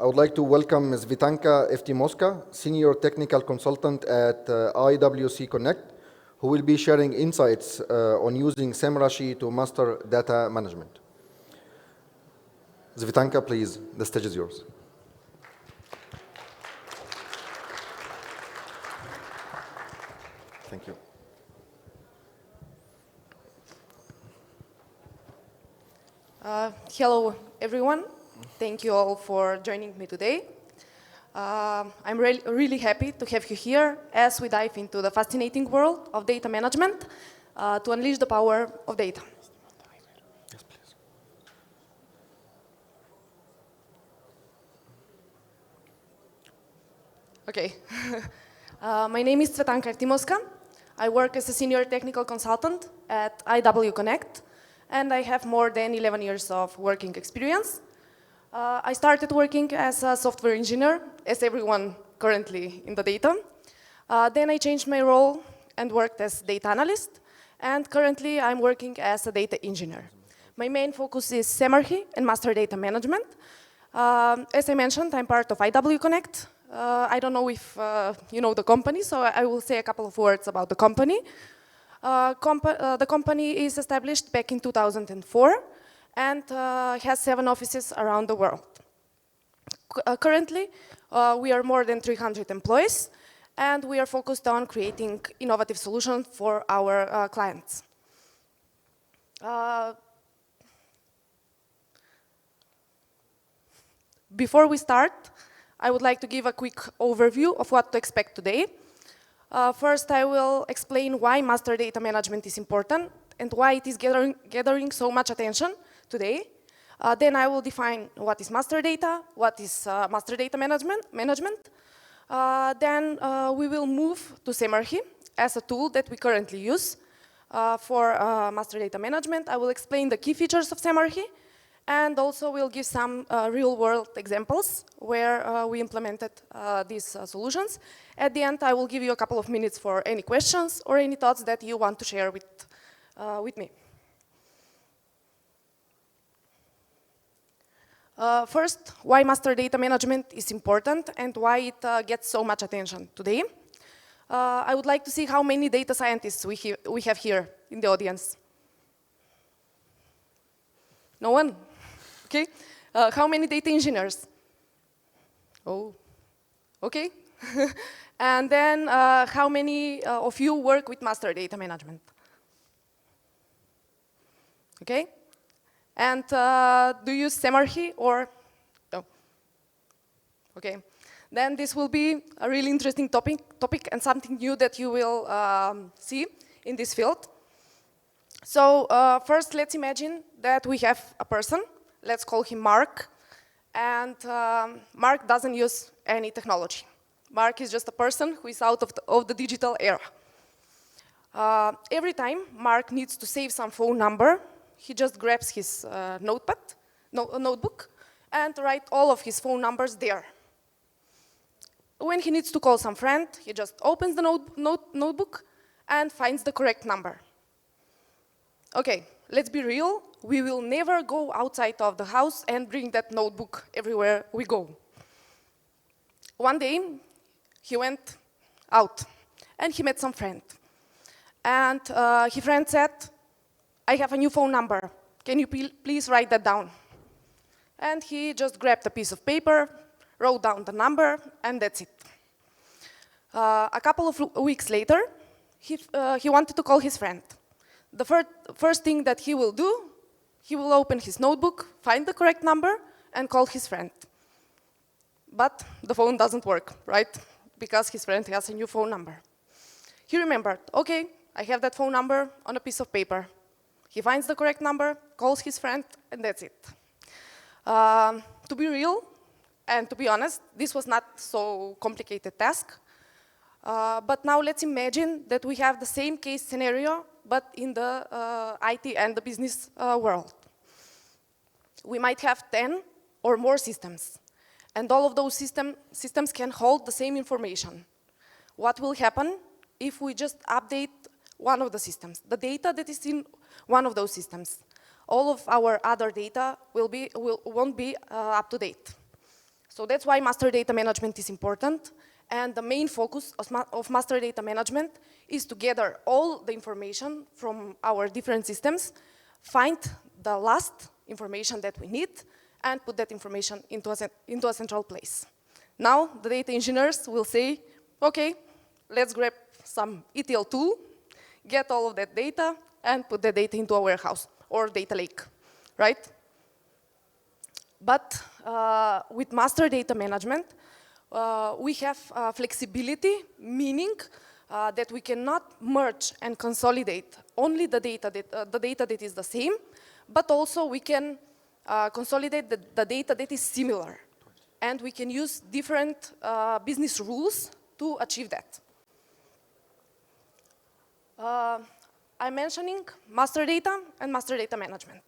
I would like to welcome Cvetanka Eftimoska, Senior Technical Consultant at IWC Connect, who will be sharing insights on using Semarchy to master data management. Cvetanka, please, the stage is yours. Thank you. Hello, everyone. Thank you all for joining me today. I'm really happy to have you here as we dive into the fascinating world of data management to unleash the power of data. Yes, please. Okay. My name is Cvetanka Eftimoska. I work as a senior technical consultant at IW Connect, and I have more than 11 years of working experience. I started working as a software engineer, as everyone currently in the data. Then I changed my role and worked as data analyst, and currently I'm working as a data engineer. My main focus is Semarchy and master data management. As I mentioned, I'm part of IW Connect. I don't know if you know the company, so I will say a couple of words about the company. The company is established back in 2004 and has 7 offices around the world. Currently, we are more than 300 employees, and we are focused on creating innovative solutions for our clients. Before we start, I would like to give a quick overview of what to expect today. First, I will explain why master data management is important and why it is gathering so much attention today. Then I will define what is master data, what is master data management. Then we will move to Semarchy as a tool that we currently use for master data management. I will explain the key features of Semarchy, and also we'll give some real-world examples where we implemented these solutions. At the end, I will give you a couple of minutes for any questions or any thoughts that you want to share with me. First, why master data management is important and why it gets so much attention today. I would like to see how many data scientists we have here in the audience. No one? Okay. How many data engineers? Oh, okay. And then how many of you work with master data management? Okay. And do you use Semarchy or no? Okay. Then this will be a really interesting topic and something new that you will see in this field. So first, let's imagine that we have a person. Let's call him Mark. And Mark doesn't use any technology. Mark is just a person who is out of the digital era. Every time Mark needs to save some phone number, he just grabs his notebook and writes all of his phone numbers there. When he needs to call some friend, he just opens the notebook and finds the correct number. Okay, let's be real. We will never go outside of the house and bring that notebook everywhere we go. One day, he went out and he met some friend. And his friend said, I have a new phone number. Can you please write that down? And he just grabbed a piece of paper, wrote down the number, and that's it. A couple of weeks later, he wanted to call his friend. The first thing that he will do, he will open his notebook, find the correct number, and call his friend. But the phone doesn't work, right? Because his friend has a new phone number. He remembered, okay, I have that phone number on a piece of paper. He finds the correct number, calls his friend, and that's it. To be real, and to be honest, this was not so complicated task. But now let's imagine that we have the same case scenario, but in the IT and the business world. We might have 10 or more systems, and all of those systems can hold the same information. What will happen if we just update one of the systems, the data that is in one of those systems? All of our other data won't be up to date. So that's why master data management is important. And the main focus of master data management is to gather all the information from our different systems, find the last information that we need, and put that information into a central place. Now, the data engineers will say, okay, let's grab some ETL tool, get all of that data, and put the data into a warehouse or data lake, right? But with master data management, we have flexibility, meaning that we cannot merge and consolidate only the data that is the same, but also we can consolidate the data that is similar. And we can use different business rules to achieve that. I'm mentioning master data and master data management.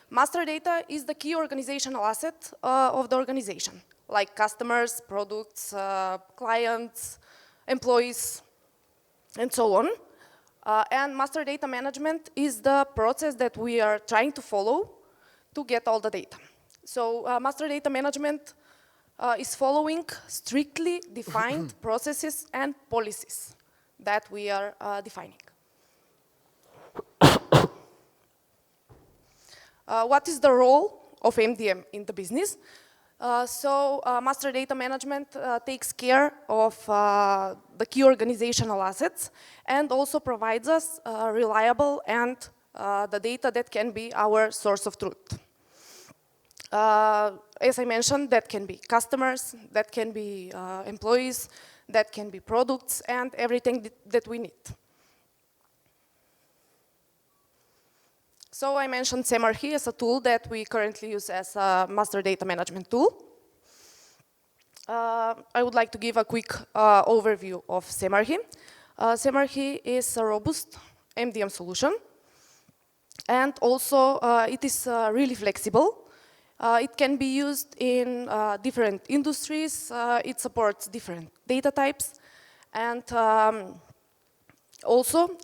Master data is the key organizational asset of the organization, like customers, products, clients, employees, and so on. And master data management is the process that we are trying to follow to get all the data. So master data management is following strictly defined processes and policies that we are defining. What is the role of MDM in the business? Master data management takes care of the key organizational assets and also provides us reliable and the data that can be our source of truth. As I mentioned, that can be customers, that can be employees, that can be products, and everything that we need. So I mentioned Semarchy as a tool that we currently use as a master data management tool. I would like to give a quick overview of Semarchy. Semarchy is a robust MDM solution, and also it is really flexible. It can be used in different industries. It supports different data types, and also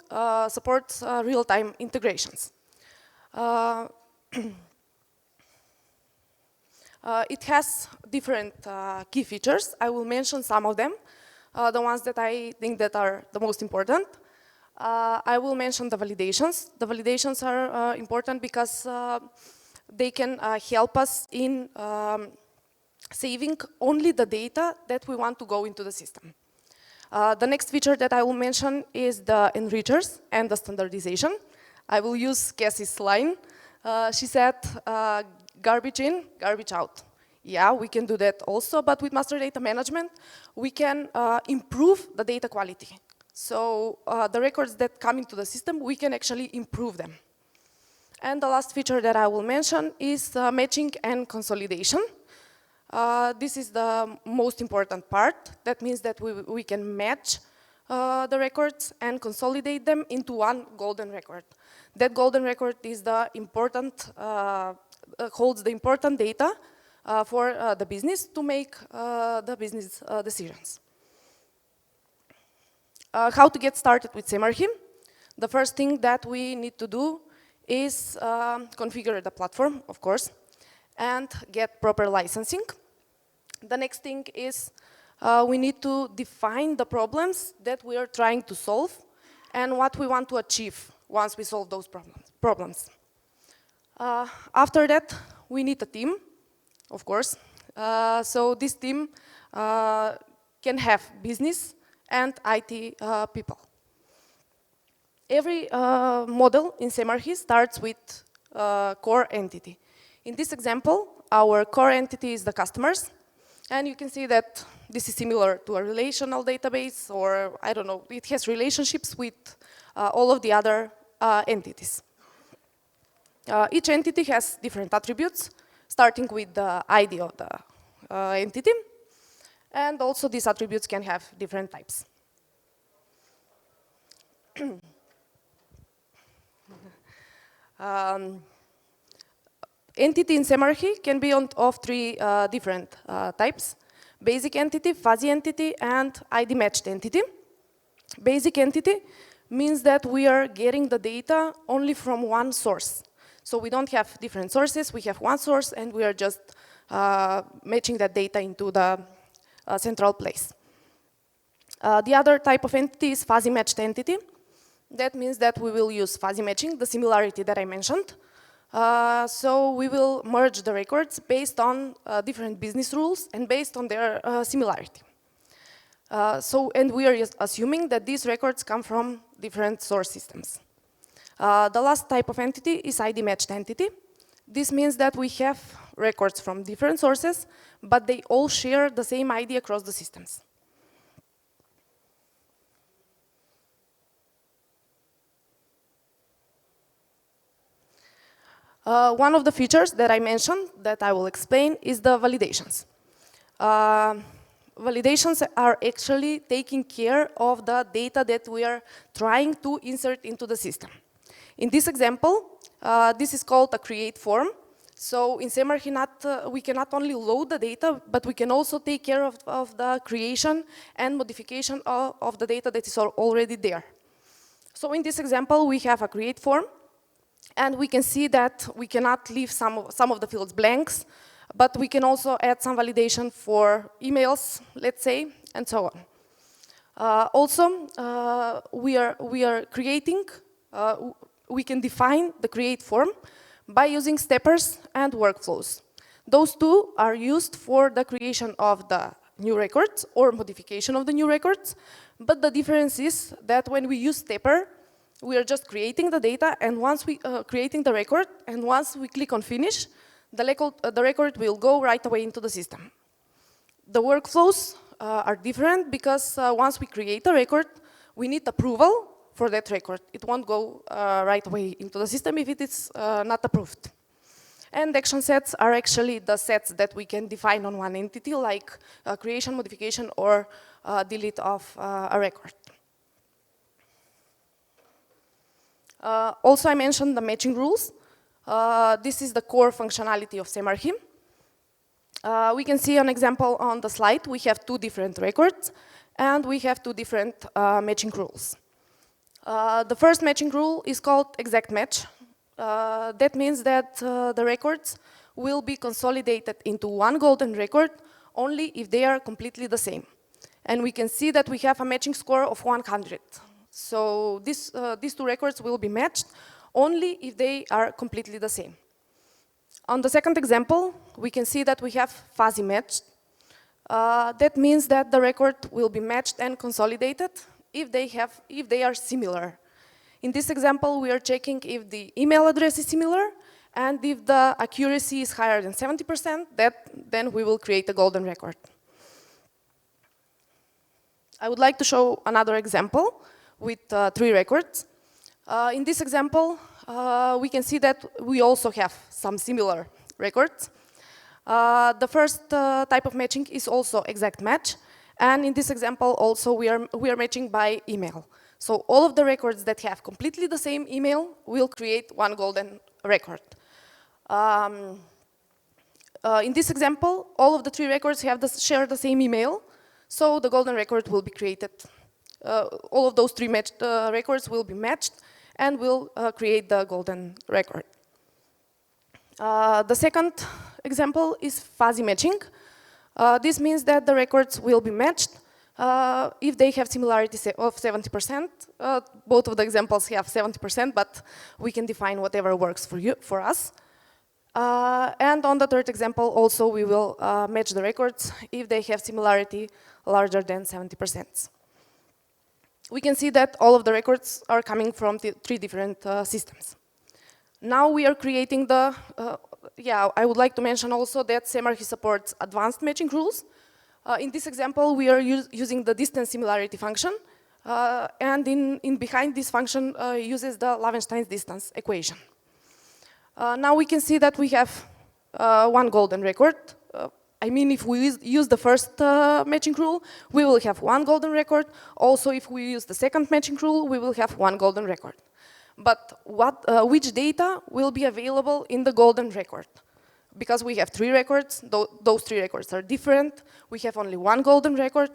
supports real-time integrations. It has different key features. I will mention some of them, the ones that I think that are the most important. I will mention the validations. The validations are important because they can help us in saving only the data that we want to go into the system. The next feature that I will mention is the enrichers and the standardization. I will use Cassie's line. She said, garbage in, garbage out. Yeah, we can do that also, but with master data management, we can improve the data quality. So the records that come into the system, we can actually improve them. And the last feature that I will mention is matching and consolidation. This is the most important part. That means that we can match the records and consolidate them into one golden record. That golden record is the important, holds the important data for the business to make the business decisions. How to get started with Semarchy? The first thing that we need to do is configure the platform, of course, and get proper licensing. The next thing is we need to define the problems that we are trying to solve and what we want to achieve once we solve those problems. After that, we need a team, of course. So this team can have business and IT people. Every model in Semarchy starts with a core entity. In this example, our core entity is the customers. And you can see that this is similar to a relational database, or I don't know, it has relationships with all of the other entities. Each entity has different attributes, starting with the ID of the entity. And also these attributes can have different types. Entity in Semarchy can be of three different types: basic entity, fuzzy entity, and ID matched entity. Basic entity means that we are getting the data only from one source. So we don't have different sources, we have one source, and we are just matching that data into the central place. The other type of entity is fuzzy matched entity. That means that we will use fuzzy matching, the similarity that I mentioned. So we will merge the records based on different business rules and based on their similarity. And we are assuming that these records come from different source systems. The last type of entity is ID matched entity. This means that we have records from different sources, but they all share the same ID across the systems. One of the features that I mentioned that I will explain is the validations. Validations are actually taking care of the data that we are trying to insert into the system. In this example, this is called a create form. So in Semarchy, we can not only load the data, but we can also take care of the creation and modification of the data that is already there. So in this example, we have a create form. And we can see that we cannot leave some of the fields blanks, but we can also add some validation for emails, let's say, and so on. We are creating, we can define the create form by using steppers and workflows. Those two are used for the creation of the new records or modification of the new records, but the difference is that when we use stepper, we are just creating the data, and once we creating the record, and once we click on finish, the record will go right away into the system. The workflows are different because once we create a record, we need approval for that record. It won't go right away into the system if it is not approved. And action sets are actually the sets that we can define on one entity, like creation, modification, or delete of a record. Also, I mentioned the matching rules. This is the core functionality of Semarchy. We can see an example on the slide. We have two different records, and we have two different matching rules. The first matching rule is called exact match. That means that the records will be consolidated into one golden record only if they are completely the same. And we can see that we have a matching score of 100. So these two records will be matched only if they are completely the same. On the second example, we can see that we have fuzzy matched. That means that the record will be matched and consolidated if they are similar. In this example, we are checking if the email address is similar, and if the accuracy is higher than 70%, then we will create a golden record. I would like to show another example with 3 records. In this example, we can see that we also have some similar records. The first type of matching is also exact match, and in this example also we are matching by email. So all of the records that have completely the same email will create one golden record. In this example, all of the 3 records share the same email, so the golden record will be created. All of those 3 matched records will be matched and will create the golden record. The second example is fuzzy matching. This means that the records will be matched if they have similarity of 70%. Both of the examples have 70%, but we can define whatever works for us. And on the third example, also we will match the records if they have similarity larger than 70%. We can see that all of the records are coming from 3 different systems. Now we are creating the, I would like to mention also that Semarchy supports advanced matching rules. In this example, we are using the distance similarity function, and behind this function uses the Lavenstein's distance equation. Now we can see that we have one golden record. I mean, if we use the first matching rule, we will have one golden record. Also, if we use the second matching rule, we will have one golden record. But which data will be available in the golden record? Because we have 3 records, those 3 records are different. We have only one golden record.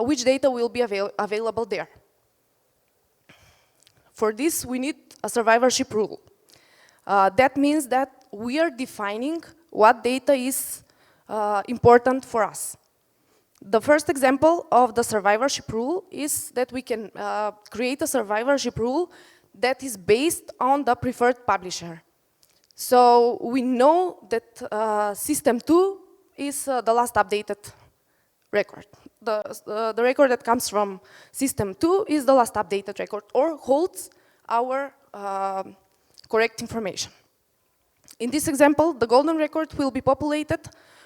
Which data will be available there? For this, we need a survivorship rule. That means that we are defining what data is important for us. The first example of the survivorship rule is that we can create a survivorship rule that is based on the preferred publisher. So we know that system 2 is the last updated record. The record that comes from system 2 is the last updated record or holds our correct information. In this example, the golden record will be populated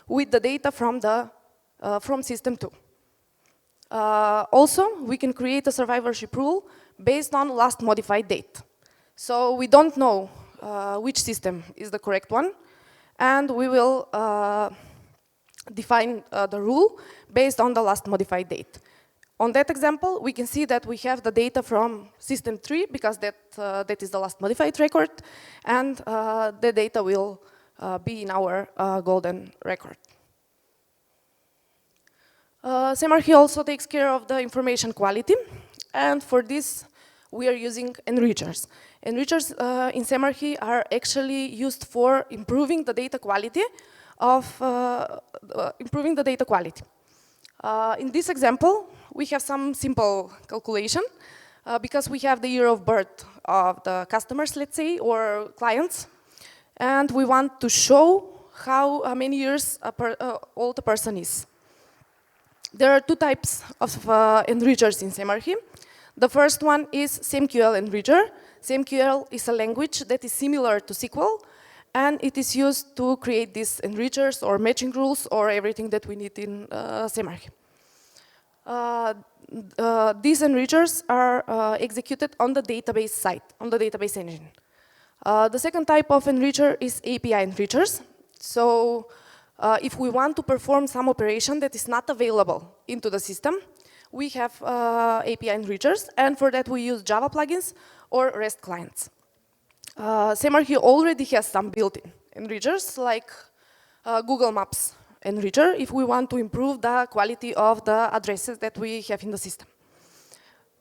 with the data from system 2. Also, we can create a survivorship rule based on last modified date. So we don't know which system is the correct one, and we will define the rule based on the last modified date. On that example, we can see that we have the data from system 3 because that is the last modified record, and the data will be in our golden record. Semarchy also takes care of the information quality, and for this we are using enrichers. Enrichers in Semarchy are actually used for improving the data quality in this example, we have some simple calculation because we have the year of birth of the customers, let's say, or clients, and we want to show how many years old a person is. There are two types of enrichers in Semarchy. The first one is SameQL enricher. SameQL is a language that is similar to SQL, and it is used to create these enrichers or matching rules or everything that we need in Semarchy. These enrichers are executed on the database side, on the database engine. The second type of enricher is API enrichers. So if we want to perform some operation that is not available into the system, we have API enrichers, and for that we use Java plugins or REST clients. Semarchy already has some built-in enrichers like Google Maps enricher if we want to improve the quality of the addresses that we have in the system.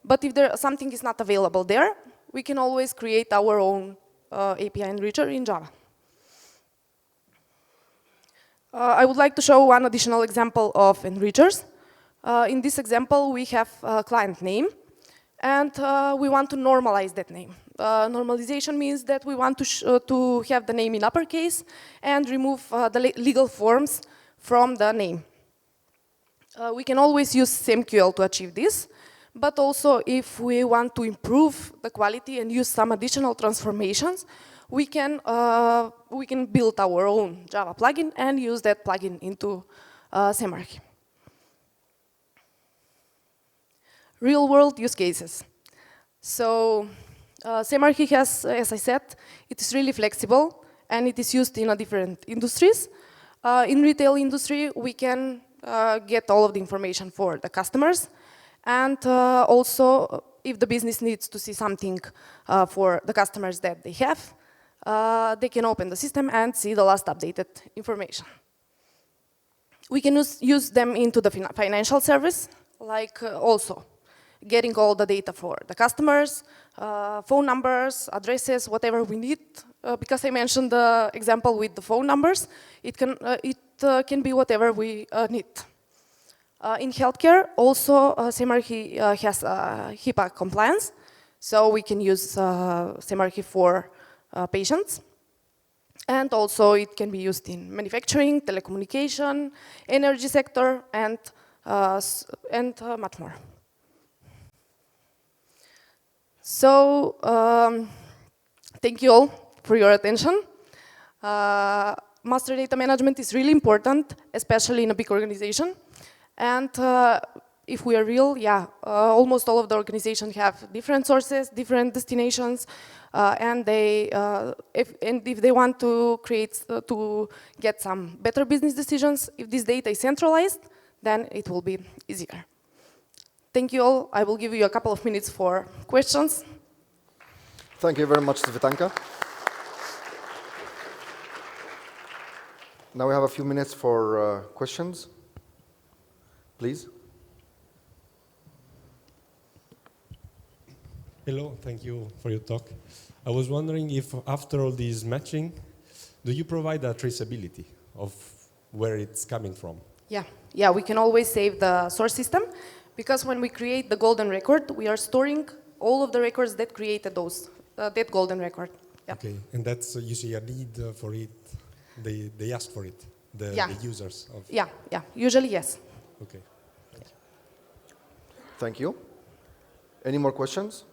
But if something is not available there, we can always create our own API enricher in Java. I would like to show one additional example of enrichers. In this example, we have a client name, and we want to normalize that name. Normalization means that we want to have the name in uppercase and remove the legal forms from the name. We can always use SameQL to achieve this, but also if we want to improve the quality and use some additional transformations, we can build our own Java plugin and use that plugin into Semarchy. Real-world use cases. So Semarchy has, as I said, it is really flexible and it is used in different industries. In retail industry, we can get all of the information for the customers, and also if the business needs to see something for the customers that they have, they can open the system and see the last updated information. We can use them into the financial service, like also getting all the data for the customers, phone numbers, addresses, whatever we need. Because I mentioned the example with the phone numbers, it can be whatever we need. In healthcare, also Semarchy has HIPAA compliance, so we can use Semarchy for patients. And also it can be used in manufacturing, telecommunication, energy sector, and much more. So, thank you all for your attention. Master data management is really important, especially in a big organization. And if we are real, almost all of the organizations have different sources, different destinations, and if they want to get some better business decisions, if this data is centralized, then it will be easier. Thank you all. I will give you a couple of minutes for questions. Thank you very much, Cvetanka. Now we have a few minutes for questions. Please. Hello, thank you for your talk. I was wondering if after all this matching, do you provide a traceability of where it's coming from. Yeah, we can always save the source system, because when we create the golden record, we are storing all of the records that created that golden record. Yeah. Okay, and that's usually a need for it. They ask for it, the users of. Yeah, usually yes. Okay. Thank you. Any more questions?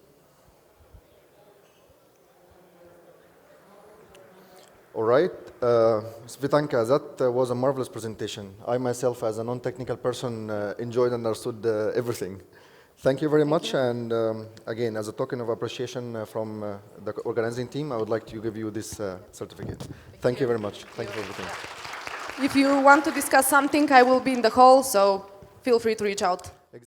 All right. Cvetanka, that was a marvelous presentation. I myself, as a non-technical person, enjoyed and understood everything. Thank you very much. And again, as a token of appreciation from the organizing team, I would like to give you this certificate. Thank you very much. Thank you for everything. If you want to discuss something, I will be in the hall, so feel free to reach out.